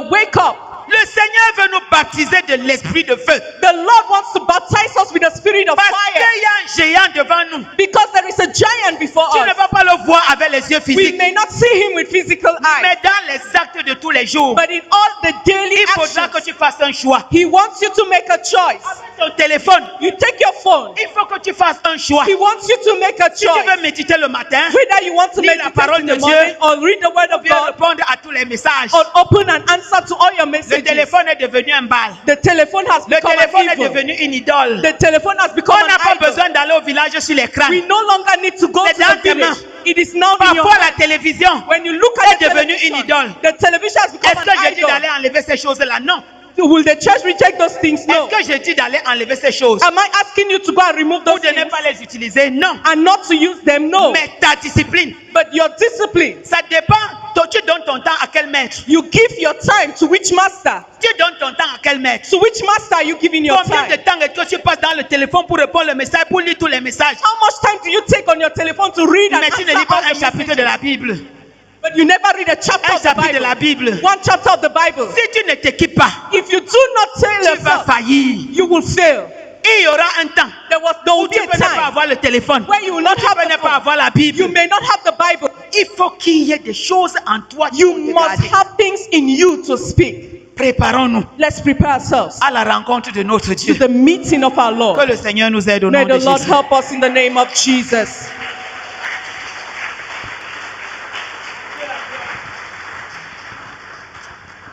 wake up. Le Seigneur veut nous baptiser de l'esprit de feu. The Lord wants to baptize us with the spirit of Parce fire qu'il y a un géant devant nous. because there is a giant before Tu ne us. vas pas le voir avec les yeux We physiques. may not see him with physical Mais eyes, dans les actes de tous les jours, but in all the daily il faudra que actions, tu fasses un choix. He wants you to make a choice. Avec ton téléphone, You take your phone. il faut que tu fasses un choix. He wants you to make a Si tu veux choice. méditer le matin, Whether you want to Lis la meditate parole in de the morning Dieu. or read the word of viens God répondre à tous les messages. or open an answer to all your Le messages. téléphone est devenu un bal. The telephone has Le become téléphone an est evil. devenu une idole. The telephone has become On n'a pas an idol. besoin d'aller au village sur l'écran. We no longer need to go C'est to dans the tes village. mains. It is now in your Parfois, hand. la télévision When you look est at the devenue une television, idole. the television has become Est-ce que an je dis d'aller idol. enlever ces choses-là? Non. Will the church reject those things? No. Est-ce que je dis d'aller enlever ces choses Am I asking you to go and remove ou those de ne things pas les utiliser? Non. and not to use them? No. Mais ta discipline, But your discipline. ça dépend. Toi, tu donnes ton temps à quel maître? You give your time to which master? Tu donnes ton temps à quel maître? To which master are you giving your Combien de time? temps est-ce que tu passes dans le téléphone pour répondre le message, pour lire tous les messages? How much time do you take on your telephone to read and Mais tu ne answer lis pas all un the chapitre de messages? la Bible. But you never read a chapter Un of the chapitre de la Bible. Bible. One chapter of the Bible. Si tu ne t'équipes pas, If you do not tell tu vas yourself, faillir. you will fail. Il y aura un temps There où will tu be a peux ne pas time avoir le téléphone. where you will not Tu have peux the ne pas phone. avoir la You Bible. may not have the Bible. Il faut qu'il y ait des choses en toi qui You vont te must garder. have things in you to speak. Préparons-nous Let's prepare ourselves à la rencontre de notre to Dieu. the meeting of our Que Lord. le Seigneur nous aide au May nom de the Lord Jésus. help us in the name of Jesus.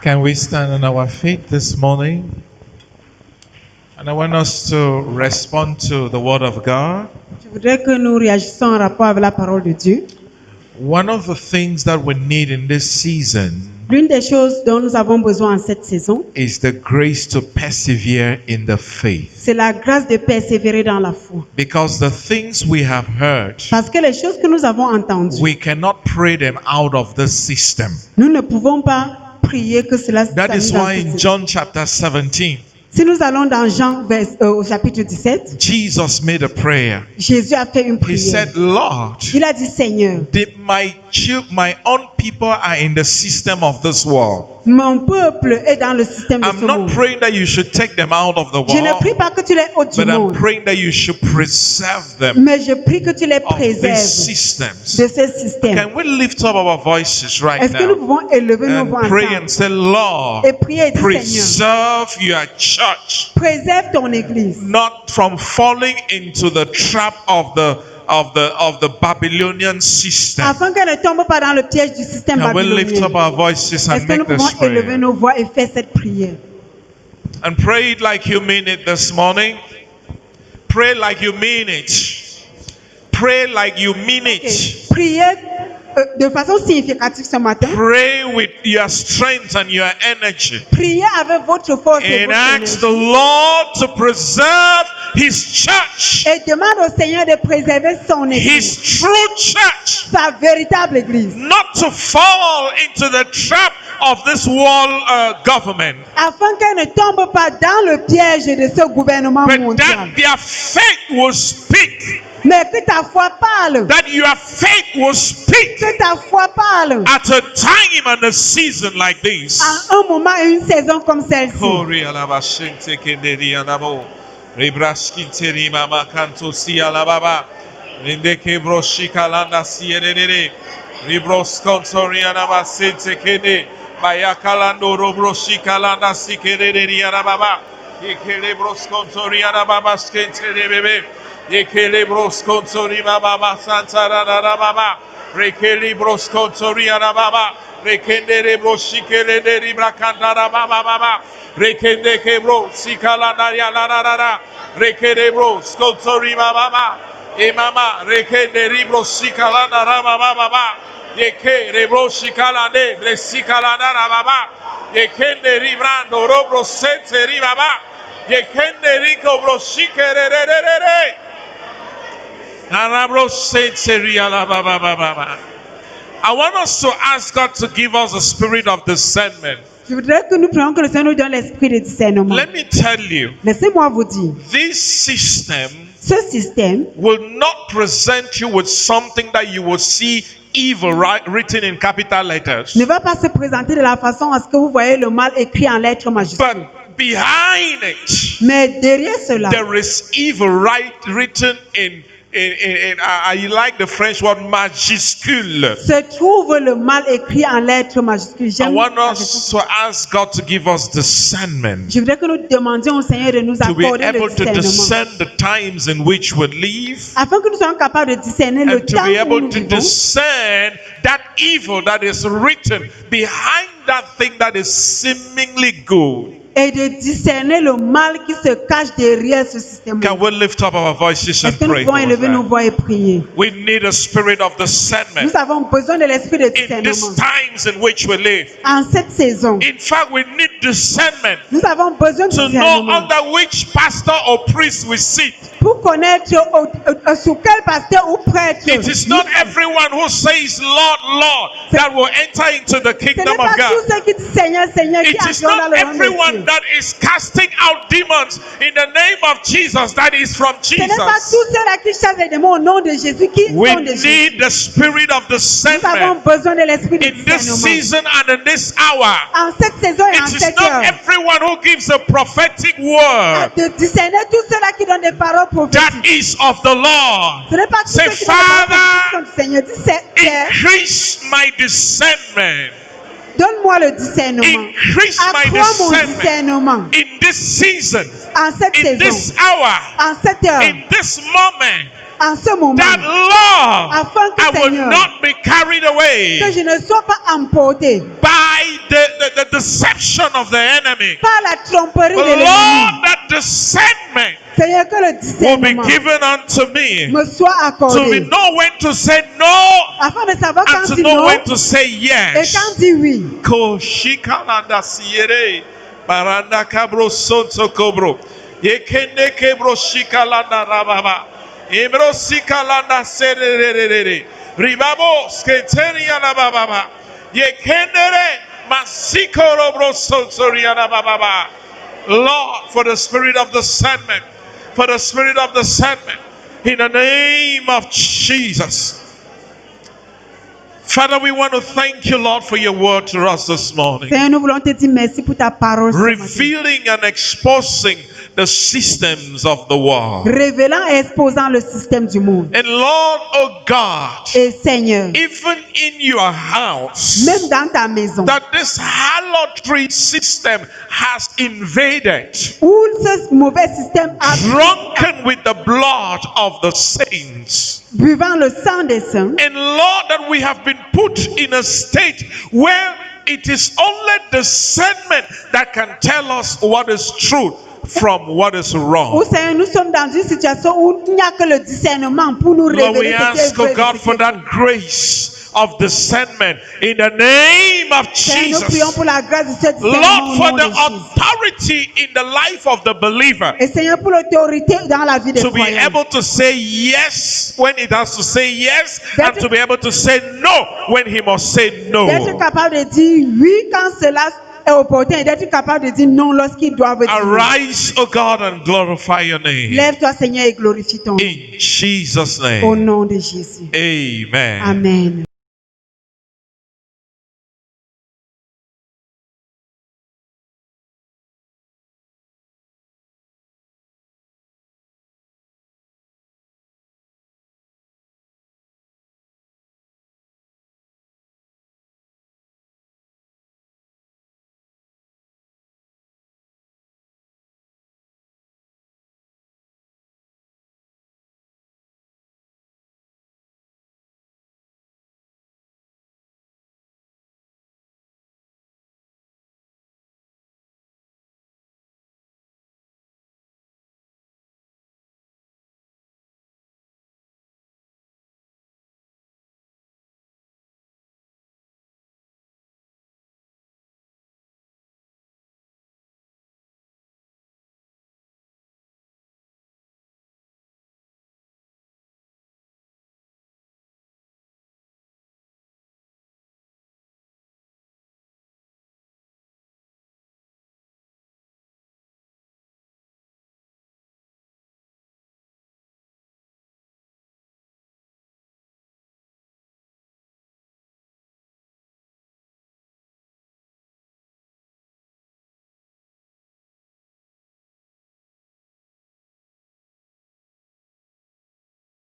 Can we stand on our feet this morning? And I want us to respond to the Word of God. Je voudrais que nous réagissions en rapport avec la parole de Dieu. One of the things that we need in this season L'une des choses dont nous avons besoin en cette saison, is the grace to persevere in the faith. c'est la grâce de persévérer dans la foi. Because the things we have heard, Parce que les choses que nous avons entendues, we cannot pray them out of the system. nous ne pouvons pas prier que cela That s'arrive is dans why cette in saison. John chapter 17, Si nous allons dans Jean au chapitre 17, Jesus made a prayer. Jésus a fait une He prière. said, Lord, Il a dit, Seigneur, my own people are in the system of this world. mon peuple est dans le système de I'm ce not monde. praying that you should take them out of the Je ne prie world, pas que tu les ôtes du but I'm monde, praying that you should preserve them mais je prie que tu les of these préserves systems. de ce système. Can we lift up our voices right Est-ce que nous now pouvons élever nos voix and pray ensemble and say, Lord, et prier et dire, Seigneur, preserve your church préserve ton église, not from falling into the trap of the Babylonian system. afin qu'elle ne tombe pas dans le piège du système Can we lift up babylonien. our voices Est-ce and que nous make pouvons this élever prayer? nos voix et faire cette prière? And pray it like you mean it this morning. Pray like you mean it. Pray like you mean it. Priez de façon significative ce matin. Pray with your strength and your energy. Priez avec votre force et And votre ask the énergie. Lord to preserve His church, Et demande au Seigneur de préserver son église, His true church, sa véritable église, not to fall into the trap of this world government, afin qu'elle ne tombe pas dans le piège de ce gouvernement but mondial. that their faith will speak, Mais que ta foi parle, that your faith will speak que ta foi parle at a time and a season like this. à un moment et une saison comme celle-ci. Kori alabashente kenderi anabo. Rebraskinteri mama kantosi alababa. Indeke broshika landa sierere. Ribros kontori anabasente kende. Bayakalando robroshika landa sikerere anababa. Ekelebros kontoriana baba skentele bebe. Ekelebros kontori baba santara baba. Rekelebros kontoriana baba. Rekendere bro shikele de ribrakandara baba. Rekende kebro sikala na rekende bro kontori baba. E mama rekende ribro sikala na baba. Yeke rebro shikala de blesikala na baba. Yekende ribrando robro sente ribaba. Yekende rico bro shikere re. Arabro sente riala baba. I want us to ask God to give us a spirit of discernment. Je voudrais que nous prenions que le Seigneur nous donne l'esprit de discernement. Let me tell you, Laissez-moi vous dire, this system ce système will not present you with something that you will see evil written in capital letters. ne va pas se présenter de la façon à ce que vous voyez le mal écrit en lettres majuscules. But behind it, Mais derrière cela, there is evil written in I like the French word majuscule. se trouve le mal écrit en lettres majuscules. I J'aime want la us to ask God to give us discernment, Je voudrais que nous demandions au Seigneur de nous to be accorder le able to discernement. discern the times in which we live, Afin que nous soyons capables de discerner le and to temps be où able nous to vivons discern that evil that is written behind that thing that is seemingly good. et de discerner le mal qui se cache derrière ce système. Can we lift up our voices and Est-ce que nous pray? pouvons for élever nos that? voix et prier? We need a spirit of discernment Nous avons besoin de l'esprit de in these discernement. times in which we live. En cette saison, In fact, we need discernment nous avons besoin de to know discernement under which pastor or priest we sit. pour connaître sous quel pasteur ou prêtre. It is not everyone who says, Lord, Lord, that will enter into the Ce n'est kingdom pas of tous God. ceux qui disent Seigneur, Seigneur qui It is entreront dans not le royaume de everyone Dieu. that is casting out demons in the name of Jesus that is from Ce n'est pas Jesus. tous ceux-là qui chassent les démons au nom de Jésus qui We sont de Jésus. need the spirit of Nous avons discernment besoin de l'esprit de in this discernement. season and in this hour. En cette saison et en It is cette not heure, everyone who gives a prophetic word de discerner tous ceux-là qui donnent des paroles prophétiques. that is of the Lord. Ce n'est pas tous Say, ceux qui donnent des paroles prophétiques Father, comme du Seigneur. Dis, Seigneur, increase my discernment. donne-moi le discernement. Increase my Accrois mon discernment discernement in this season, en cette in saison, this hour, en cette heure, in this moment. en ce moment, That Lord, afin que, I will Seigneur, not be carried que away je ne sois pas emporté by the deception of the enemy. par la tromperie But de l'ennemi. Lord, that discernment Seigneur, que le will be discernement given unto me me soit to accordé. know when to say no Afin de savoir and quand to dire know non when to say et yes. quand dire oui. Koshikalanda siere baranda kabro sonto kobro yekende kebro shikalanda rababa ibro sikalanda serererere ribabo sketeria na bababa yekendere masikoro bro sontoria na bababa. Lord, for the spirit of discernment, for the spirit of discernment, in the name of Jesus. Father, we want to thank you, Lord, for your word to us this morning, Seigneur, nous voulons te dire merci pour ta parole. ce matin. revealing and exposing the systems of the world. Révélant et exposant le système du monde. And Lord, oh God, Et Seigneur, even in your house, même dans ta maison, that this harlotry system has invaded, où ce mauvais système a drunken with the blood of the saints. buvant le sang des saints, And Lord, that we have been put in a state where it is only discernment that can tell us what is truth from what is où wrong. Seigneur, nous sommes dans une situation où il n'y a que le discernement pour nous Lord, we révéler ce qui ask, est vrai oh et God, ce qui for est that faux. grace of discernment in the name of Seigneur, nous prions Jesus. pour la grâce de ce discernement Lord, au for nom the de Jésus. authority in the life of the believer Et Seigneur, pour l'autorité dans la vie des to be croyants. able to say yes when it has to say yes, and to be able to say no when he must say D'être no. capable de dire oui quand cela est opportun et d'être capable de dire non lorsqu'ils doivent dire oui. Arise, O God, and glorify your name. Lève-toi, Seigneur, et glorifie ton nom. In Jesus' Au name. nom de Jésus. Amen. Amen.